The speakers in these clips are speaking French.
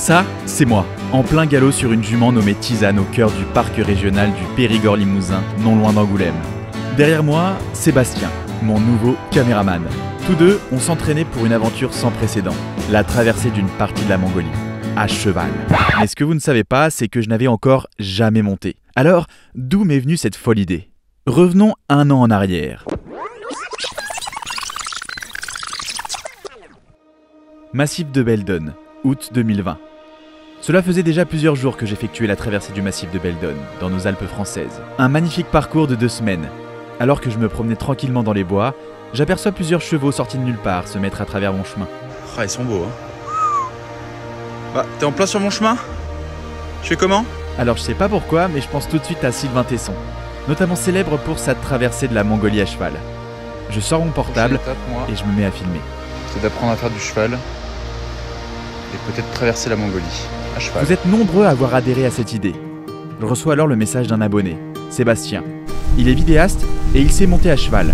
Ça, c'est moi, en plein galop sur une jument nommée Tisane au cœur du parc régional du Périgord-Limousin, non loin d'Angoulême. Derrière moi, Sébastien, mon nouveau caméraman. Tous deux, on s'entraînait pour une aventure sans précédent, la traversée d'une partie de la Mongolie, à cheval. Mais ce que vous ne savez pas, c'est que je n'avais encore jamais monté. Alors, d'où m'est venue cette folle idée? Revenons un an en arrière. Massif de Belledonne, août 2020. Cela faisait déjà plusieurs jours que j'effectuais la traversée du massif de Belledonne, dans nos Alpes françaises. Un magnifique parcours de 2 semaines. Alors que je me promenais tranquillement dans les bois, j'aperçois plusieurs chevaux sortis de nulle part se mettre à travers mon chemin. Ah, ils sont beaux, hein. Bah, t'es en plein sur mon chemin? Je fais comment? Alors je sais pas pourquoi, mais je pense tout de suite à Sylvain Tesson, notamment célèbre pour sa traversée de la Mongolie à cheval. Je sors mon portable et je me mets à filmer. C'est d'apprendre à faire du cheval et peut-être traverser la Mongolie à cheval. Vous êtes nombreux à avoir adhéré à cette idée. Je reçois alors le message d'un abonné, Sébastien. Il est vidéaste et il sait monter à cheval.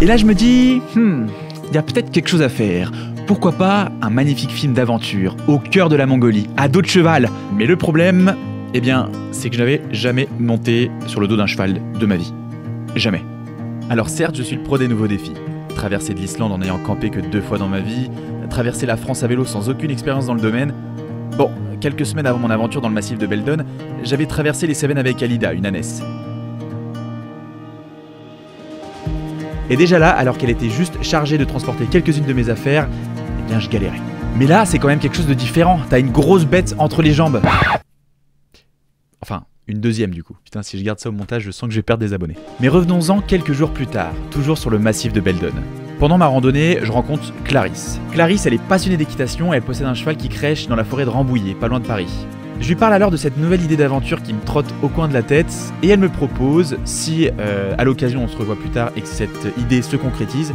Et là je me dis, il y a peut-être quelque chose à faire. Pourquoi pas un magnifique film d'aventure au cœur de la Mongolie, à dos de cheval. Mais le problème, eh bien, c'est que je n'avais jamais monté sur le dos d'un cheval de ma vie. Jamais. Alors certes, je suis le pro des nouveaux défis. Traverser de l'Islande en n'ayant campé que 2 fois dans ma vie, traverser la France à vélo sans aucune expérience dans le domaine. Bon, quelques semaines avant mon aventure dans le massif de Belledonne, j'avais traversé les Cévennes avec Alida, une ânesse. Et déjà là, alors qu'elle était juste chargée de transporter quelques-unes de mes affaires, eh bien je galérais. Mais là, c'est quand même quelque chose de différent. T'as une grosse bête entre les jambes. Enfin, une deuxième du coup. Putain, si je garde ça au montage, je sens que je vais perdre des abonnés. Mais revenons-en quelques jours plus tard, toujours sur le massif de Belledonne. Pendant ma randonnée, je rencontre Clarisse. Clarisse, elle est passionnée d'équitation et elle possède un cheval qui crèche dans la forêt de Rambouillet, pas loin de Paris. Je lui parle alors de cette nouvelle idée d'aventure qui me trotte au coin de la tête et elle me propose, si à l'occasion on se revoit plus tard et que cette idée se concrétise,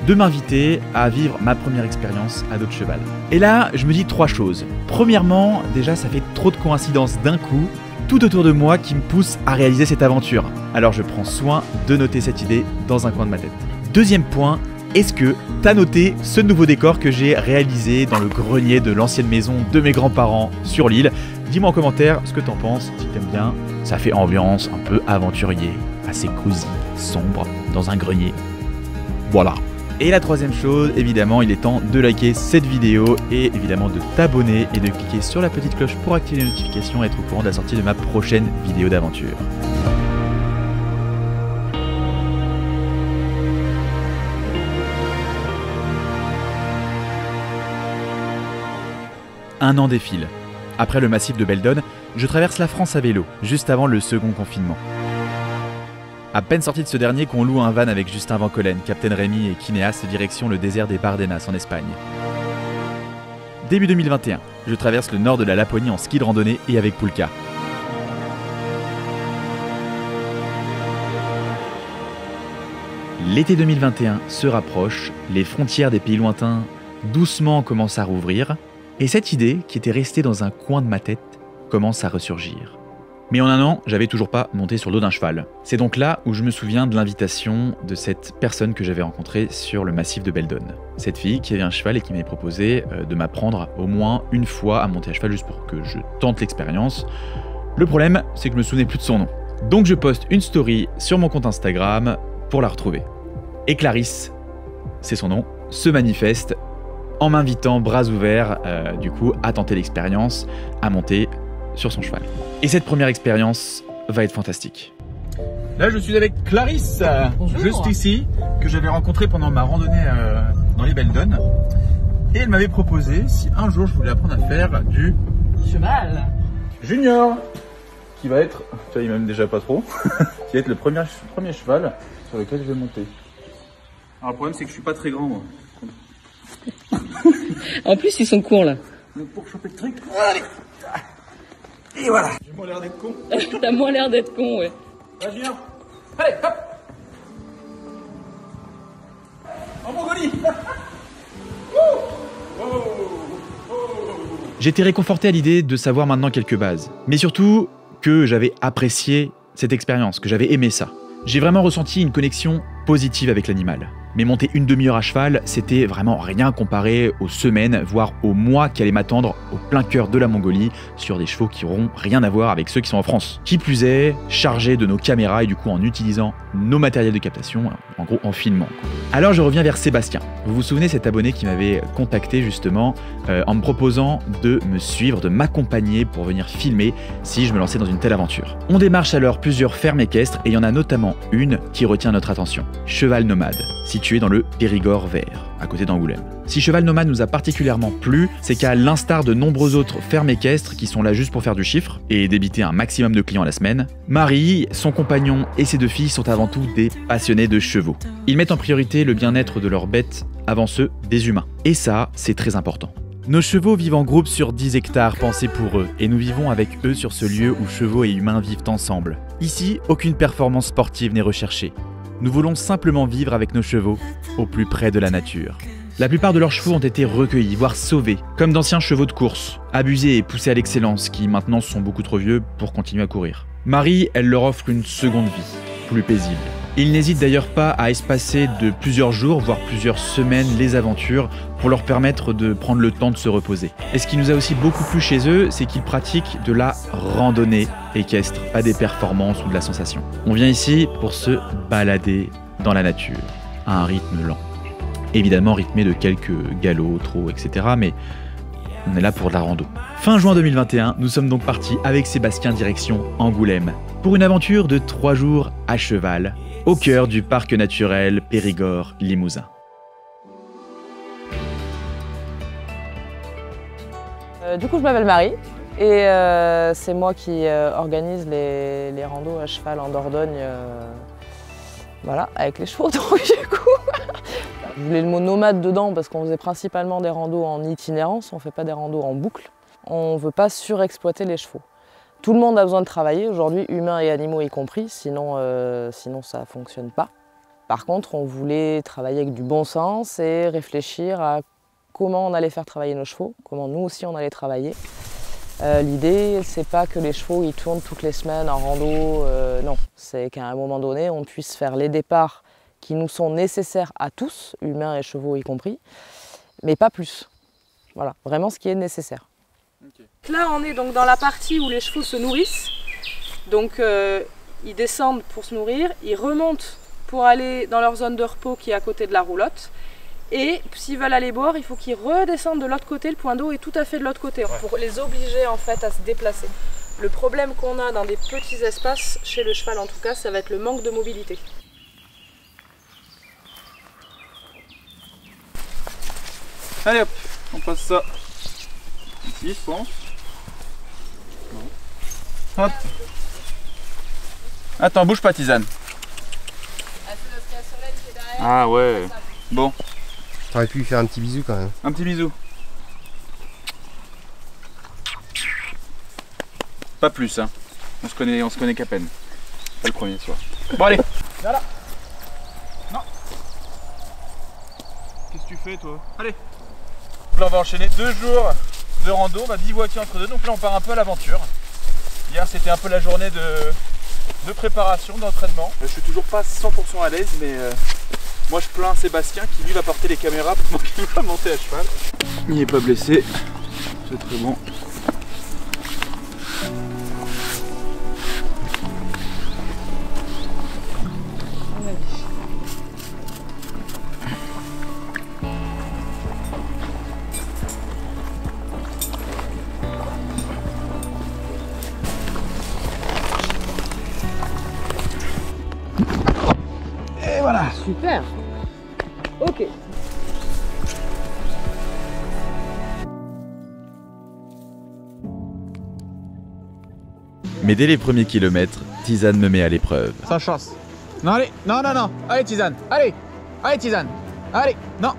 de m'inviter à vivre ma première expérience à dos de cheval. Et là, je me dis 3 choses. Premièrement, déjà ça fait trop de coïncidences d'un coup, tout autour de moi qui me pousse à réaliser cette aventure. Alors je prends soin de noter cette idée dans un coin de ma tête. Deuxième point, est-ce que t'as noté ce nouveau décor que j'ai réalisé dans le grenier de l'ancienne maison de mes grands-parents sur l'île? Dis-moi en commentaire ce que t'en penses, si t'aimes bien. Ça fait ambiance un peu aventurier, assez cosy, sombre, dans un grenier. Voilà. Et la troisième chose, évidemment, il est temps de liker cette vidéo et évidemment de t'abonner et de cliquer sur la petite cloche pour activer les notifications et être au courant de la sortie de ma prochaine vidéo d'aventure. Un an défile. Après le massif de Belledonne, je traverse la France à vélo, juste avant le second confinement. À peine sorti de ce dernier qu'on loue un van avec Justin Van Collen, Captain Rémy et Kinéas direction le désert des Bardenas en Espagne. Début 2021, je traverse le nord de la Laponie en ski de randonnée et avec Poulka. L'été 2021 se rapproche, les frontières des pays lointains doucement commencent à rouvrir, et cette idée, qui était restée dans un coin de ma tête, commence à ressurgir. Mais en un an, j'avais toujours pas monté sur le dos d'un cheval. C'est donc là où je me souviens de l'invitation de cette personne que j'avais rencontrée sur le massif de Belledonne. Cette fille qui avait un cheval et qui m'avait proposé de m'apprendre au moins une fois à monter à cheval juste pour que je tente l'expérience. Le problème, c'est que je me souvenais plus de son nom. Donc je poste une story sur mon compte Instagram pour la retrouver. Et Clarisse, c'est son nom, se manifeste en m'invitant bras ouverts, du coup, à tenter l'expérience, à monter sur son cheval. Et cette première expérience va être fantastique. Là, je suis avec Clarisse, juste ici, que j'avais rencontrée pendant ma randonnée dans les Belledonne. Et elle m'avait proposé, si un jour je voulais apprendre à faire du cheval junior, qui va être, tu vois, il m'aime déjà pas trop, qui va être le premier cheval sur lequel je vais monter. Alors le problème, c'est que je suis pas très grand, moi. En plus, ils sont courts là. Donc pour choper le truc, allez. Et voilà. J'ai moins l'air d'être con. T'as moins l'air d'être con, ouais. Va, Junior. Allez, hop. En Mongolie. J'étais réconforté à l'idée de savoir maintenant quelques bases. Mais surtout que j'avais apprécié cette expérience, que j'avais aimé ça. J'ai vraiment ressenti une connexion positive avec l'animal. Mais monter une demi-heure à cheval, c'était vraiment rien comparé aux semaines, voire aux mois qui allaient m'attendre au plein cœur de la Mongolie, sur des chevaux qui n'auront rien à voir avec ceux qui sont en France. Qui plus est, chargés de nos caméras et du coup en utilisant nos matériels de captation, en gros en filmant. Alors je reviens vers Sébastien. Vous vous souvenez, cet abonné qui m'avait contacté justement en me proposant de me suivre, de m'accompagner pour venir filmer si je me lançais dans une telle aventure. On démarche alors plusieurs fermes équestres et il y en a notamment une qui retient notre attention. Cheval Nomade, situé dans le Périgord vert, à côté d'Angoulême. Si Cheval Nomade nous a particulièrement plu, c'est qu'à l'instar de nombreuses autres fermes équestres qui sont là juste pour faire du chiffre et débiter un maximum de clients à la semaine, Marie, son compagnon et ses 2 filles sont avant tout des passionnés de chevaux. Ils mettent en priorité le bien-être de leurs bêtes avant ceux des humains. Et ça, c'est très important. Nos chevaux vivent en groupe sur 10 hectares pensés pour eux, et nous vivons avec eux sur ce lieu où chevaux et humains vivent ensemble. Ici, aucune performance sportive n'est recherchée. Nous voulons simplement vivre avec nos chevaux, au plus près de la nature. La plupart de leurs chevaux ont été recueillis, voire sauvés, comme d'anciens chevaux de course, abusés et poussés à l'excellence, qui maintenant sont beaucoup trop vieux pour continuer à courir. Marie, elle leur offre une seconde vie, plus paisible. Ils n'hésitent d'ailleurs pas à espacer de plusieurs jours, voire plusieurs semaines, les aventures pour leur permettre de prendre le temps de se reposer. Et ce qui nous a aussi beaucoup plu chez eux, c'est qu'ils pratiquent de la randonnée équestre, pas des performances ou de la sensation. On vient ici pour se balader dans la nature, à un rythme lent. Évidemment rythmé de quelques galops, trot, etc. Mais on est là pour de la rando. Fin juin 2021, nous sommes donc partis avec Sébastien direction Angoulême, pour une aventure de 3 jours à cheval, au cœur du parc naturel Périgord-Limousin. Du coup, je m'appelle Marie et c'est moi qui organise les randos à cheval en Dordogne, voilà, avec les chevaux. Donc, du coup, je voulais le mot nomade dedans parce qu'on faisait principalement des randos en itinérance, on ne fait pas des randos en boucle. On ne veut pas surexploiter les chevaux. Tout le monde a besoin de travailler, aujourd'hui, humains et animaux y compris, sinon ça ne fonctionne pas. Par contre, on voulait travailler avec du bon sens et réfléchir à comment on allait faire travailler nos chevaux, comment nous aussi on allait travailler. L'idée, c'est pas que les chevaux ils tournent toutes les semaines en rando, non. C'est qu'à un moment donné, on puisse faire les départs qui nous sont nécessaires à tous, humains et chevaux y compris, mais pas plus. Voilà, vraiment ce qui est nécessaire. Okay. Là, on est donc dans la partie où les chevaux se nourrissent. Donc, ils descendent pour se nourrir, ils remontent pour aller dans leur zone de repos qui est à côté de la roulotte. Et s'ils veulent aller boire, il faut qu'ils redescendent de l'autre côté. Le point d'eau est tout à fait de l'autre côté, pour les obliger en fait à se déplacer. Le problème qu'on a dans des petits espaces, chez le cheval en tout cas, ça va être le manque de mobilité. Allez hop, on passe ça ici, je pense. Non. Hop. Attends, bouge pas, Tisane. Ah ouais. Bon. T'aurais pu lui faire un petit bisou quand même. Un petit bisou. Pas plus, hein. On se connaît qu'à peine. Pas le premier soir. Bon allez. Viens là. Non. Qu'est-ce que tu fais toi? Allez. Là on va enchaîner 2 jours de rando, on va bivouaquer entre deux. Donc là on part un peu à l'aventure. Hier c'était un peu la journée de préparation, d'entraînement. Je suis toujours pas 100% à l'aise, mais moi je plains Sébastien qui lui va porter les caméras pendant qu'il va monter à cheval. Il n'est pas blessé, c'est très bon. Et voilà. Super. Ok. Mais dès les premiers kilomètres, Tisane me met à l'épreuve. Sans chance. Non, allez, non, non, non. Allez, Tisane. Allez. Allez, Tisane. Allez, non.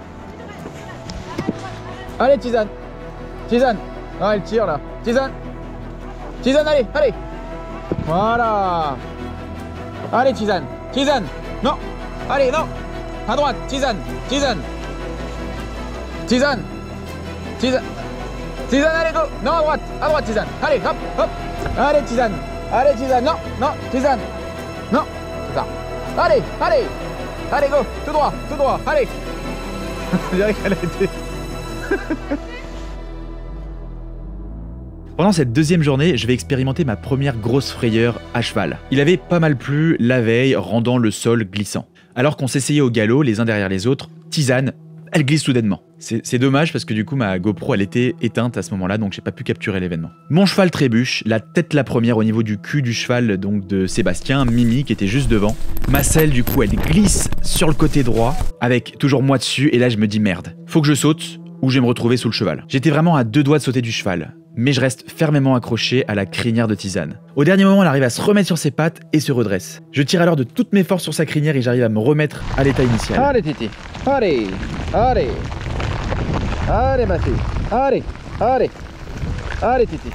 Allez, Tisane. Tisane. Ah, elle tire là. Tisane. Tisane, allez, allez. Voilà. Allez, Tisane. Tisane. Non. Allez, non. À droite. Tisane. Tisane. Tisane. Tisane. Tisane, allez, go. Non, à droite, Tisane. Allez, hop, hop. Allez, Tisane. Allez, Tisane. Non, non, Tisane. Non. C'est ça. Allez, allez. Allez, go, tout droit, allez. Je dirais qu'elle a été... Pendant cette deuxième journée, je vais expérimenter ma première grosse frayeur à cheval. Il avait pas mal plu la veille, rendant le sol glissant. Alors qu'on s'essayait au galop les uns derrière les autres, Tisane, elle glisse soudainement. C'est dommage parce que du coup ma GoPro elle était éteinte à ce moment-là, donc j'ai pas pu capturer l'événement. Mon cheval trébuche, la tête la première au niveau du cul du cheval donc de Sébastien, Mimi qui était juste devant. Ma selle du coup elle glisse sur le côté droit avec toujours moi dessus et là je me dis merde, faut que je saute ou je vais me retrouver sous le cheval. J'étais vraiment à 2 doigts de sauter du cheval, mais je reste fermement accroché à la crinière de Tisane. Au dernier moment, elle arrive à se remettre sur ses pattes et se redresse. Je tire alors de toutes mes forces sur sa crinière et j'arrive à me remettre à l'état initial. Allez, Titi. Allez. Allez, ma fille. Allez, Titi.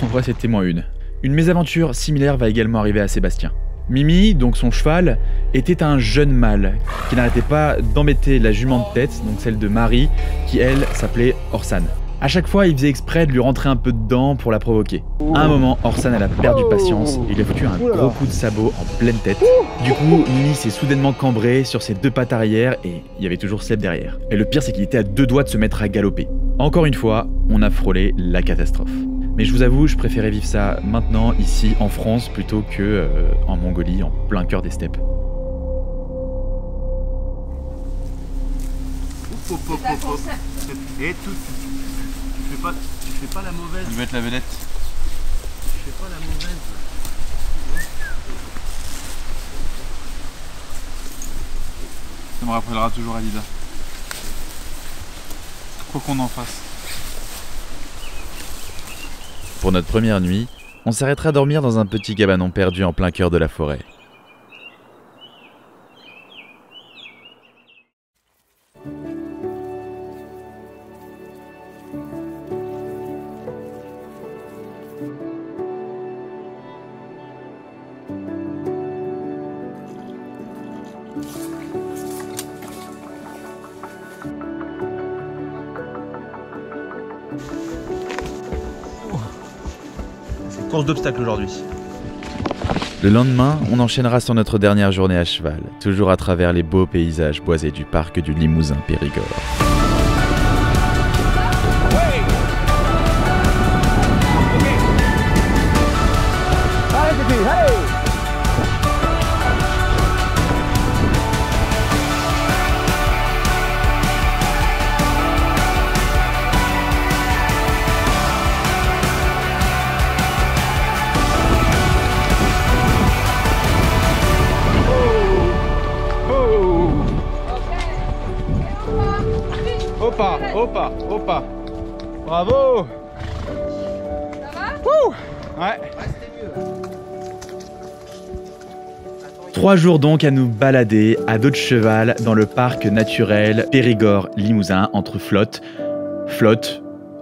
En vrai, c'était moins une. Une mésaventure similaire va également arriver à Sébastien. Mimi, donc son cheval, était un jeune mâle qui n'arrêtait pas d'embêter la jument de tête, donc celle de Marie, qui elle s'appelait Orsan. À chaque fois, il faisait exprès de lui rentrer un peu dedans pour la provoquer. À un moment, Orsan elle a perdu patience et il a foutu un gros coup de sabot en pleine tête. Du coup, Mimi s'est soudainement cambré sur ses 2 pattes arrière et il y avait toujours Seb derrière. Et le pire, c'est qu'il était à 2 doigts de se mettre à galoper. Encore une fois, on a frôlé la catastrophe. Mais je vous avoue, je préférais vivre ça maintenant, ici, en France, plutôt que en Mongolie, en plein cœur des steppes. Et tout. Tu fais pas la mauvaise. Je vais être la vedette. Tu fais pas la mauvaise. Ça me rappellera toujours Alida. Quoi qu'on en fasse. Pour notre première nuit, on s'arrêtera dormir dans un petit cabanon perdu en plein cœur de la forêt. Course d'obstacles aujourd'hui. Le lendemain, on enchaînera sur notre dernière journée à cheval, toujours à travers les beaux paysages boisés du parc du Limousin-Périgord. Allez, Titi, allez. Opa. Bravo. Ça va? Ouais. 3 jours donc à nous balader à dos de cheval dans le parc naturel Périgord-Limousin entre flotte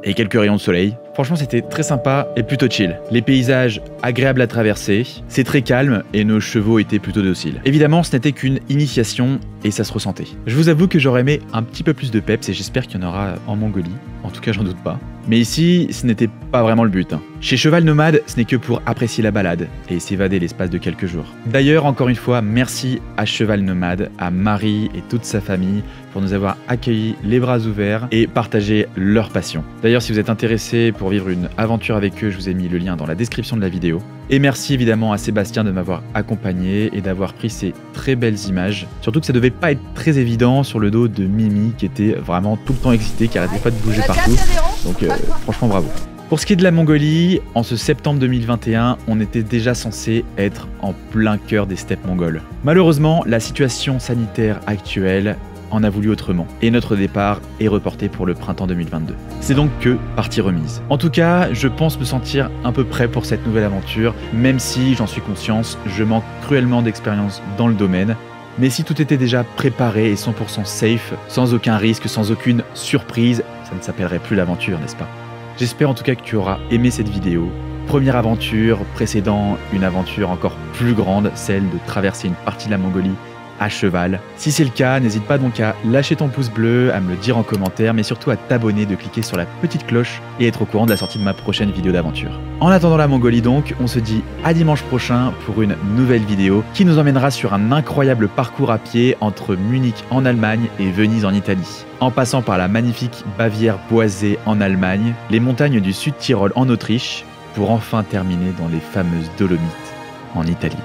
et quelques rayons de soleil. Franchement, c'était très sympa et plutôt chill. Les paysages agréables à traverser, c'est très calme et nos chevaux étaient plutôt dociles. Évidemment, ce n'était qu'une initiation et ça se ressentait. Je vous avoue que j'aurais aimé un petit peu plus de peps et j'espère qu'il y en aura en Mongolie. En tout cas, j'en doute pas. Mais ici, ce n'était pas vraiment le but. Chez Cheval Nomade, ce n'est que pour apprécier la balade et s'évader l'espace de quelques jours. D'ailleurs, encore une fois, merci à Cheval Nomade, à Marie et toute sa famille pour nous avoir accueillis les bras ouverts et partagé leur passion. D'ailleurs, si vous êtes intéressé pour vivre une aventure avec eux, je vous ai mis le lien dans la description de la vidéo. Et merci évidemment à Sébastien de m'avoir accompagné et d'avoir pris ces très belles images. Surtout que ça devait pas être très évident sur le dos de Mimi qui était vraiment tout le temps excitée, qui arrêtait pas de bouger partout. Donc franchement bravo. Pour ce qui est de la Mongolie, en ce septembre 2021, on était déjà censé être en plein cœur des steppes mongoles. Malheureusement, la situation sanitaire actuelle en a voulu autrement, et notre départ est reporté pour le printemps 2022. C'est donc que partie remise. En tout cas, je pense me sentir un peu prêt pour cette nouvelle aventure, même si, j'en suis conscient, je manque cruellement d'expérience dans le domaine. Mais si tout était déjà préparé et 100% safe, sans aucun risque, sans aucune surprise, ça ne s'appellerait plus l'aventure, n'est-ce pas? J'espère en tout cas que tu auras aimé cette vidéo. Première aventure, précédant une aventure encore plus grande, celle de traverser une partie de la Mongolie à cheval? Si c'est le cas, n'hésite pas donc à lâcher ton pouce bleu, à me le dire en commentaire, mais surtout à t'abonner, de cliquer sur la petite cloche et être au courant de la sortie de ma prochaine vidéo d'aventure. En attendant la Mongolie donc, on se dit à dimanche prochain pour une nouvelle vidéo qui nous emmènera sur un incroyable parcours à pied entre Munich en Allemagne et Venise en Italie. En passant par la magnifique Bavière boisée en Allemagne, les montagnes du Sud-Tyrol en Autriche, pour enfin terminer dans les fameuses Dolomites en Italie.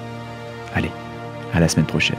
Allez, à la semaine prochaine.